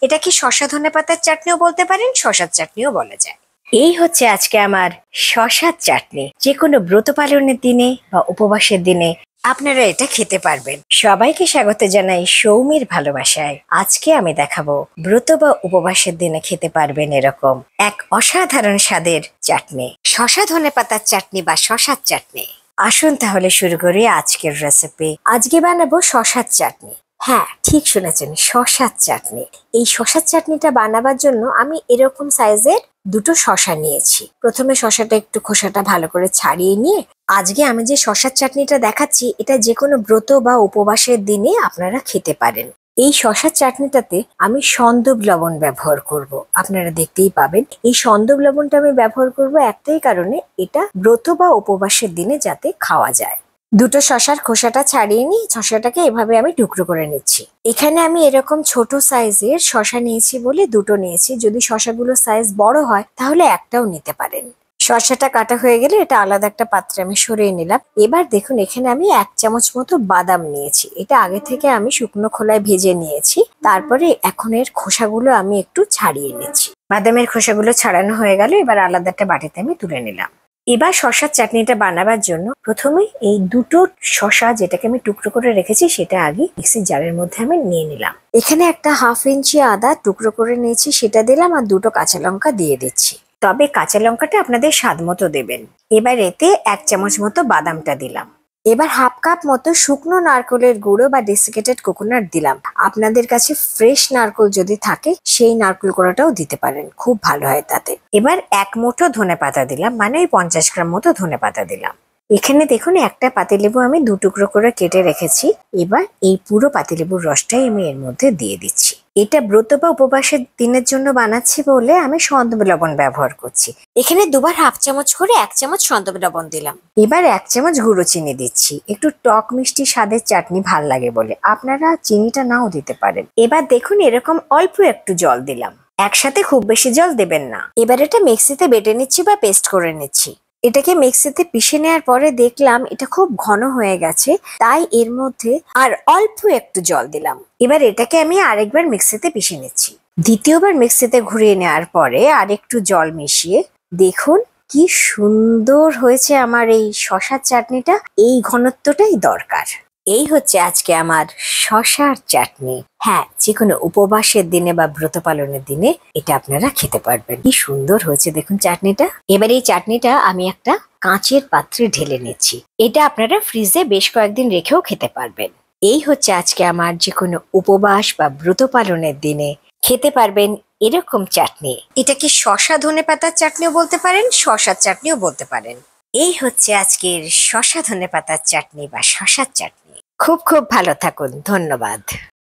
এটা কি শসা ধনেপাতার চাটনিও বলতে পারেন, শসার চাটনিও বলা যায়। এই হচ্ছে আজকে আমার শসার চাটনি। যে কোনো ব্রত পালনের দিনে বা উপবাসের দিনে আপনারা এটা খেতে পারবেন। সবাইকে স্বাগত জানাই সৌমির ভালোবাসায়। আজকে আমি দেখাবো ব্রত বা উপবাসের দিনে খেতে পারবেন এরকম এক অসাধারণ স্বাদের চাটনি, শসা ধনেপাতার চাটনি বা শসার চাটনি। আসুন তাহলে শুরু করি আজকের রেসিপি। আজকে বানাবো শসার চাটনি। হ্যাঁ, ঠিক শুনেছেন, শসার চাটনি। এই শসার চাটনিটা বানাবার জন্য আমি এরকম সাইজের দুটো শসা নিয়েছি। প্রথমে শসাটা একটু খোসাটা ভালো করে ছাড়িয়ে নিয়ে আজকে আমি যে শসার চাটনিটা দেখাচ্ছি এটা যে কোনো ব্রত বা উপবাসের দিনে আপনারা খেতে পারেন। এই শসার চাটনিটাতে আমি সন্দব লবণ ব্যবহার করব। আপনারা দেখতেই পাবেন এই সন্দব লবণটা আমি ব্যবহার করব একটাই কারণে, এটা ব্রত বা উপবাসের দিনে যাতে খাওয়া যায়। দুটো শসার খোসাটা ছাড়িয়ে নিই, শসাটাকে এভাবে আমি টুকরো করে নিচ্ছি। এখানে আমি এরকম ছোট সাইজের শসা নিয়েছি বলে দুটো নিয়েছি। যদি শসাগুলো সাইজ বড় হয় তাহলে একটাও নিতে পারেন। শসাটা কাটা হয়ে গেলে এটা আলাদা একটা পাত্রে আমি সরিয়ে নিলাম। এবার দেখুন এখানে আমি 1 চামচ মতো বাদাম নিয়েছি। এটা আগে থেকে আমি শুকনো খোলায় ভেজে নিয়েছি। তারপরে এখন এর খোসাগুলো আমি একটু ছাড়িয়ে নিচ্ছি। বাদামের খোসাগুলো ছাড়ানো হয়ে গেল, এবার আলাদা একটা বাটিতে আমি তুলে নিলাম। এবার শসার চাটনিটা বানাবার জন্য প্রথমে এই দুটো শসা যেটাকে আমি টুকরো করে রেখেছি সেটা আগে মিক্সির জারের মধ্যে আমি নিয়ে নিলাম। এখানে একটা 1/2 ইঞ্চি আদা টুকরো করে নিয়েছি, সেটা দিলাম, আর দুটো কাঁচা লঙ্কা দিয়ে দিচ্ছি। তবে কাঁচা লঙ্কাটা আপনাদের স্বাদ মতো দেবেন। এবার এতে 1 চামচ মতো বাদামটা দিলাম। এবার 1/2 কাপ মতো শুকনো নারকেলের গুঁড়ো বা ডেসিকেটেড কোকোনাট দিলাম। আপনাদের কাছে ফ্রেশ নারকেল যদি থাকে সেই নারকেল কোড়াটাও দিতে পারেন, খুব ভালো হয় তাতে। এবার 1 মুঠো ধনেপাতা দিলাম, মানে 50 গ্রাম মতো ধনেপাতা দিলাম। এখানে দেখুন একটা পাতিলেবু আমি 2 টুকরো করে কেটে রেখেছি। এবার এই পুরো পাতিলেবুর রসটাই আমি এর মধ্যে দিয়ে দিচ্ছি। এটা ব্রত বা উপবাসের দিনের জন্য বানাচ্ছি বলে আমি সন্দব লবণ ব্যবহার করছি। এখানে দুবার 1/2 চামচ করে 1 চামচ সন্দব লবণ দিলাম। এবার 1 চামচ গুঁড়ো চিনি দিচ্ছি। একটু টক মিষ্টি স্বাদের চাটনি ভাল লাগে বলে আপনারা চিনিটা নাও দিতে পারেন। এবার দেখুন এরকম অল্প একটু জল দিলাম। একসাথে খুব বেশি জল দেবেন না। এবার এটা মিক্সিতে বেটে নিচ্ছি বা পেস্ট করে নিচ্ছি। এটাকে মিক্সিতে পিষে নেওয়ার পরে দেখলাম এটা খুব ঘন হয়ে গেছে, তাই এর মধ্যে আর অল্প একটু জল দিলাম। এবার এটাকে আমি আরেকবার মিক্সিতে পিষে নিচ্ছি। দ্বিতীয়বার মিক্সিতে ঘুরিয়ে নেওয়ার পরে আর একটু জল মিশিয়ে দেখুন কি সুন্দর হয়েছে আমার এই শসার চাটনিটা। এই ঘনত্বটাই দরকার। এই হচ্ছে আজকে আমার শসার চাটনি। হ্যাঁ, যে কোনো উপবাসের দিনে বা ব্রত পালনের দিনে এটা আপনারা খেতে পারবেন। কি সুন্দর হয়েছে দেখুন চাটনিটা। এবার এই চাটনিটা আমি একটা কাঁচের পাত্রে ঢেলে নিচ্ছি। এটা আপনারা ফ্রিজে বেশ কয়েকদিন রেখেও খেতে পারবেন। এই হচ্ছে আজকে আমার যে কোনো উপবাস বা ব্রত পালনের দিনে খেতে পারবেন এরকম চাটনি। এটা কি শসা ধনেপাতার চাটনিও বলতে পারেন, শসার চাটনিও বলতে পারেন। এই হচ্ছে আজকের শসা ধনেপাতার চাটনি বা শসার চাটনি। খুব খুব ভালো থাকুন, ধন্যবাদ।